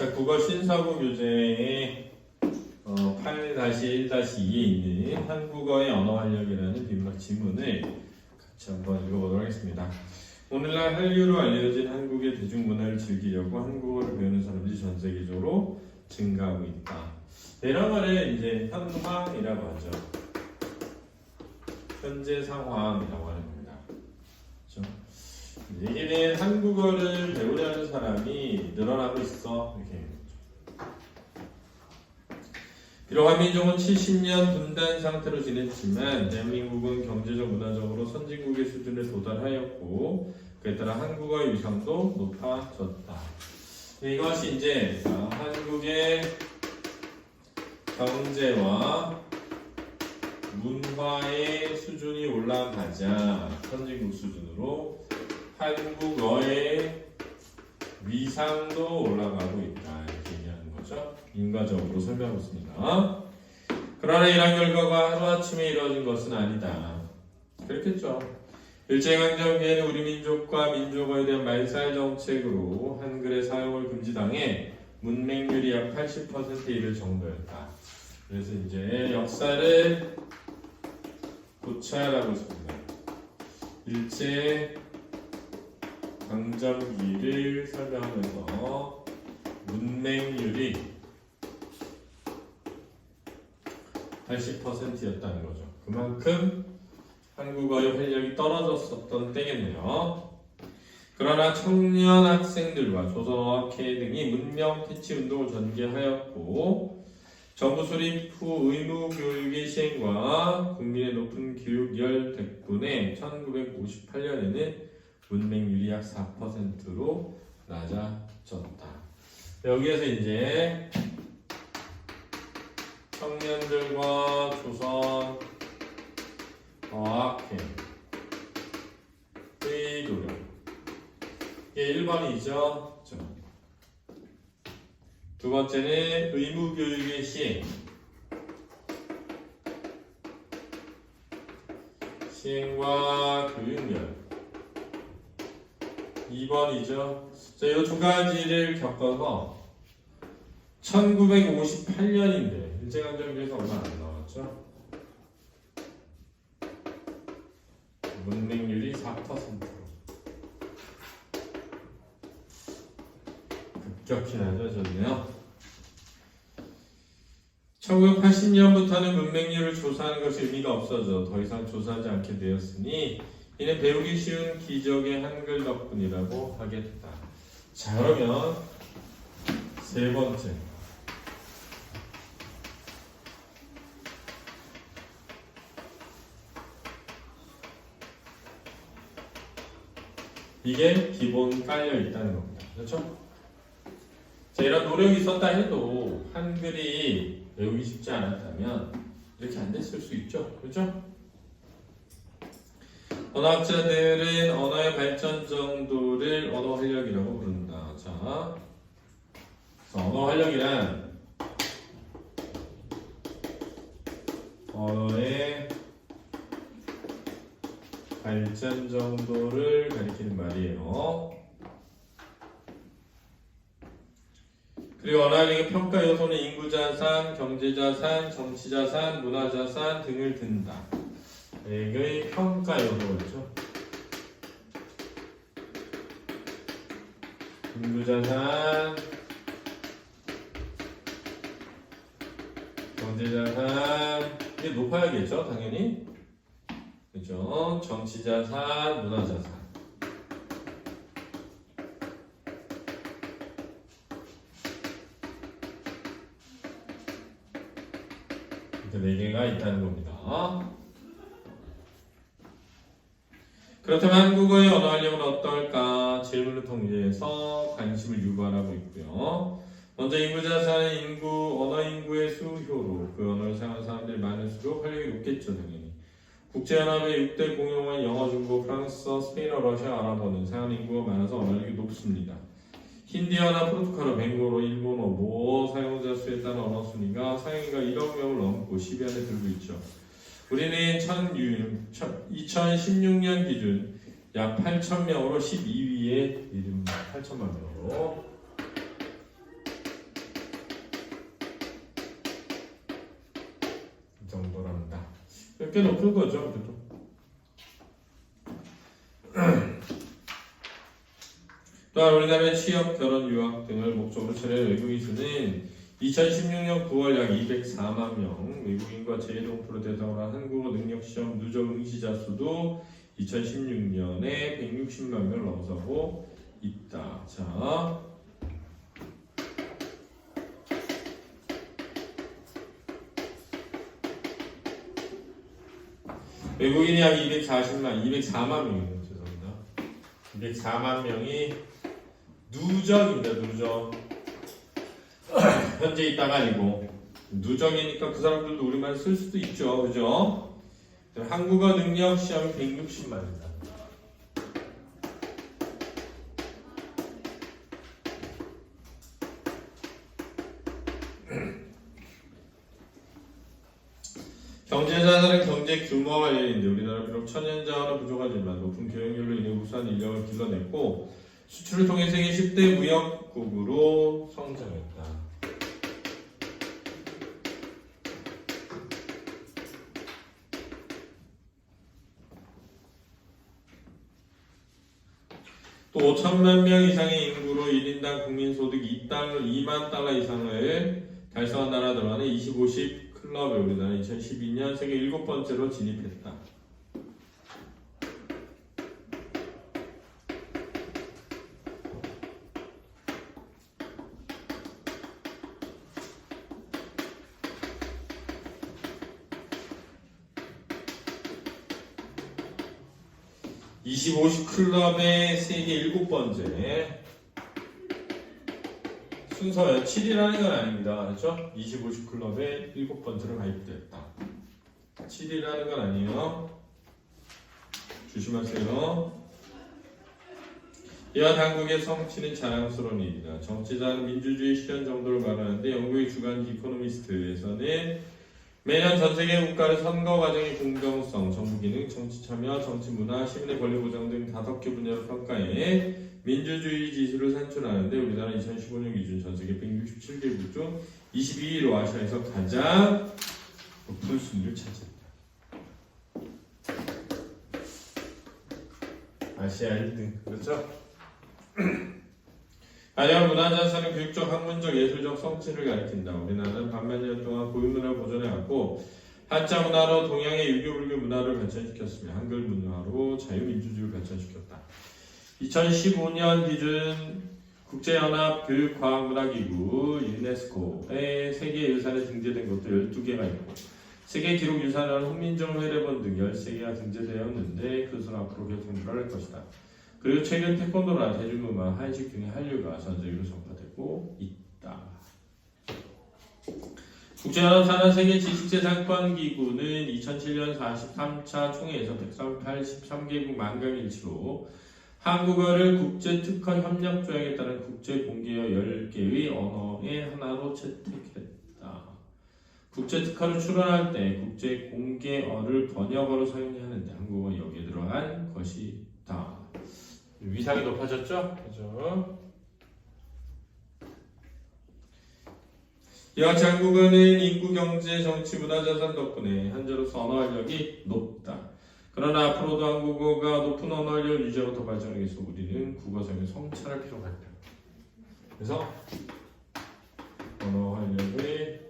자, 국어 신사고 교재에 8-1-2에 있는 한국어의 언어 활력이라는 비문학 지문을 같이 한번 읽어보도록 하겠습니다. 오늘날 한류로 알려진 한국의 대중문화를 즐기려고 한국어를 배우는 사람들이 전 세계적으로 증가하고 있다. 이런 거를 이제 현황이라고 하죠. 현재 상황이라고 하는 겁니다. 그렇죠? 이게 한국어를 배우려는 사람이 늘어나고 있어. 이렇게. 비록 한민족은 70년 분단 상태로 지냈지만 대한민국은 경제적, 문화적으로 선진국의 수준에 도달하였고 그에 따라 한국어의 위상도 높아졌다. 이것이 이제 한국의 경제와 문화의 수준이 올라가자 선진국 수준으로 한국어의 위상도 올라가고 있다 이렇게 얘기하는 거죠. 인과적으로 설명하고 있습니다. 그러나 이러한 결과가 하루아침에 이루어진 것은 아니다. 그렇겠죠. 일제강점기에는 우리 민족과 민족어에 대한 말살 정책으로 한글의 사용을 금지당해 문맹률이 약 80%에 이를 정도였다. 그래서 이제 역사를 고찰하고 있습니다. 일제 강점기를 설명하면서 문맹률이 80%였다는 거죠. 그만큼 한국어의 활력이 떨어졌었던 때겠네요. 그러나 청년 학생들과 조선어학회 등이 문명 퇴치 운동을 전개하였고 정부 수립 후 의무 교육의 시행과 국민의 높은 교육열 덕분에 1958년에는 문맹률이 약 4%로 낮아졌다. 여기에서 이제 청년들과 조선 어학회의 노력. 이게 1번이죠. 두 번째는 의무교육의 시행과 교육열. 2번이죠. 자, 이 두 가지를 겪어서 1958년인데 일제강점기에서 얼마 안 나왔죠. 문맹률이 4%로 급격히 낮아졌네요. 1980년부터는 문맹률을 조사하는 것이 의미가 없어져 더 이상 조사하지 않게 되었으니 이는 배우기 쉬운 기적의 한글 덕분이라고 하겠다. 자, 그러면 세 번째. 이게 기본 깔려 있다는 겁니다. 그렇죠? 자, 이런 노력이 있었다 해도 한글이 배우기 쉽지 않았다면 이렇게 안 됐을 수 있죠. 그렇죠? 언어학자들은 언어의 발전 정도를 언어 활력이라고 부른다. 자, 언어 활력이란 언어의 발전 정도를 가리키는 말이에요. 그리고 언어 활력의 평가 요소는 인구자산, 경제자산, 정치자산, 문화자산 등을 든다. 이게 평가 요소죠. 인구자산, 경제자산, 이게 높아야겠죠, 당연히. 그죠? 정치자산, 문화자산. 이렇게 4개가 있다는 겁니다. 그렇다면 한국어의 언어 활력은 어떨까? 질문을 통해서 관심을 유발하고 있고요. 먼저 인구자산은 언어 인구의 수효로 그 언어를 사용하는 사람들이 많을수록 활력이 높겠죠, 당연히. 국제연합의 6대 공용어인 영어, 중국어, 프랑스어, 스페인어, 러시아, 아랍어는 사용 인구가 많아서 언어 활력이 높습니다. 힌디어나 포르투갈어, 벵골어, 일본어, 모어 사용자 수에 따른 언어 순위가 사용인가 1억 명을 넘고 10위 안에 들고 있죠. 우리는 2016년 기준 약 8,000명으로 12위에 이릅니다. 8천만 명으로. 꽤 높은 거죠. 그래도. 또한 우리나라의 취업, 결혼, 유학 등을 목적으로 차려낸 외국인 수는 2016년 9월 약 204만 명, 외국인과 제1동포를 대상으로 한 한국어 능력시험 누적 응시자 수도 2016년에 160만 명을 넘어서고 있다. 자, 외국인이 약 204만 명이에요. 죄송합니다. 204만 명이 누적입니다. 누적. 현재 있다가 아니고 누적이니까 그 사람들도 우리말 쓸 수도 있죠. 그죠? 한국어 능력 시험 160만입니다. 경제자산은 경제 규모와 관련인데 우리나라 비록 천연자원은 부족하지만 높은 교역률로 인해 우수한 인력을 길러냈고 수출을 통해 세계 10대 무역국으로 성장했다. 또 5천만 명 이상의 인구로 1인당 국민소득 2만 달러 이상을 달성한 나라들과는 25십 클럽에 우리나라는 2012년 세계 7번째로 진입했다. (20, 50) 클럽의 세계 7번째 순서요. 7이라는 건 아닙니다. 그렇죠? 20, 50 클럽에 7번째로 가입됐다. 7이라는 건 아니에요. 조심하세요. 이와 한국의 성취는 자랑스러운 일이다. 정치자는 민주주의 실현 정도를 말하는데 영국의 주간 이코노미스트에서는 매년 전세계 국가의 선거 과정의 공정성, 정부 기능, 정치 참여, 정치 문화, 시민의 권리 보장 등 5개 분야로 평가해 민주주의 지수를 산출하는데 우리나라 2015년 기준 전세계 167개국 중 22위로 아시아에서 가장 높은 순위를 차지했다. 아시아 1등, 그렇죠? 다양한 문화자산은 교육적, 학문적, 예술적 성취를 가리킨다. 우리나라는 반만 년 동안 고유 문화를 보존해왔고 한자 문화로 동양의 유교, 불교 문화를 발전시켰으며 한글 문화로 자유민주주의를 발전시켰다. 2015년 기준 국제연합 교육과학문화기구 유네스코의 세계유산에 등재된 것도 12개가 있고 세계기록유산은 훈민정 회례본 등 13개가 등재되었는데 그것은 앞으로 계속 늘어날 것이다. 그리고 최근 태권도나 대중음악, 한식 등의 한류가 전 세계로 전파되고 있다. 국제연합산하 세계지식재산권기구는 2007년 43차 총회에서 183개국 만강일치로 한국어를 국제특허 협력 조약에 따른 국제공개어 10개의 언어의 하나로 채택했다. 국제특허를 출원할 때 국제공개어를 번역어로 사용해야 하는데 한국어 여기에 들어간 것이다. 위상이 높아졌죠? 그죠? 이와 같이 한국어는 인구, 경제, 정치, 문화자산 덕분에 현재로서 언어 활력이 높다. 그러나 앞으로도 한국어가 높은 언어 활력을 유지하고 더 발전하기 위해서 우리는 국어성에 성찰할 필요가 있다. 그래서 언어 활력의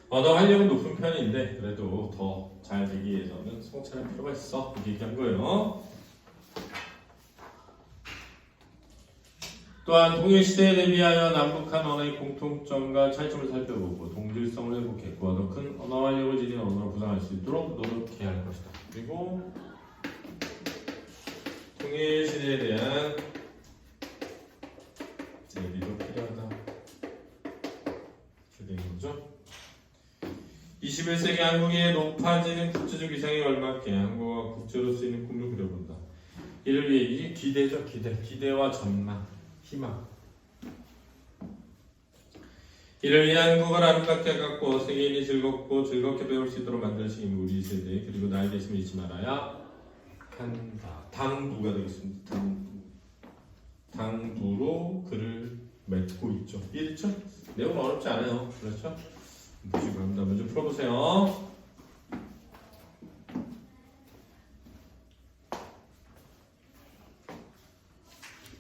언어 활력은 높은 편인데 그래도 더 잘 되기 위해서는 성찰할 필요가 있어. 이렇게 얘기한 거예요. 또한 통일시대에 대비하여 남북한 언어의 공통점과 차이점을 살펴보고 동질성을 회복했고 더 큰 언어 활력을 지닌 언어로 구상할 수 있도록 노력해야 할 것이다. 그리고 통일시대에 대한 대비도 필요하다. 이렇게 된 거죠. 21세기 한국의 높아지는 국제적 위상에 걸맞게 한국어가 국제로 쓰이는 꿈을 그려본다. 이를 위해 이 기대죠. 기대와 전망, 희망. 이를 위해 한국어를 아름답게 갖고 세계인이 즐겁게 배울 수 있도록 만들 수 있는 우리 세대 그리고 나에 대해서 잊지 말아야 한다. 당부가 되겠습니다. 당부. 맺고 있죠. 이해됐죠? 내용은 어렵지 않아요. 그렇죠? 보시고 한번 좀 풀어보세요.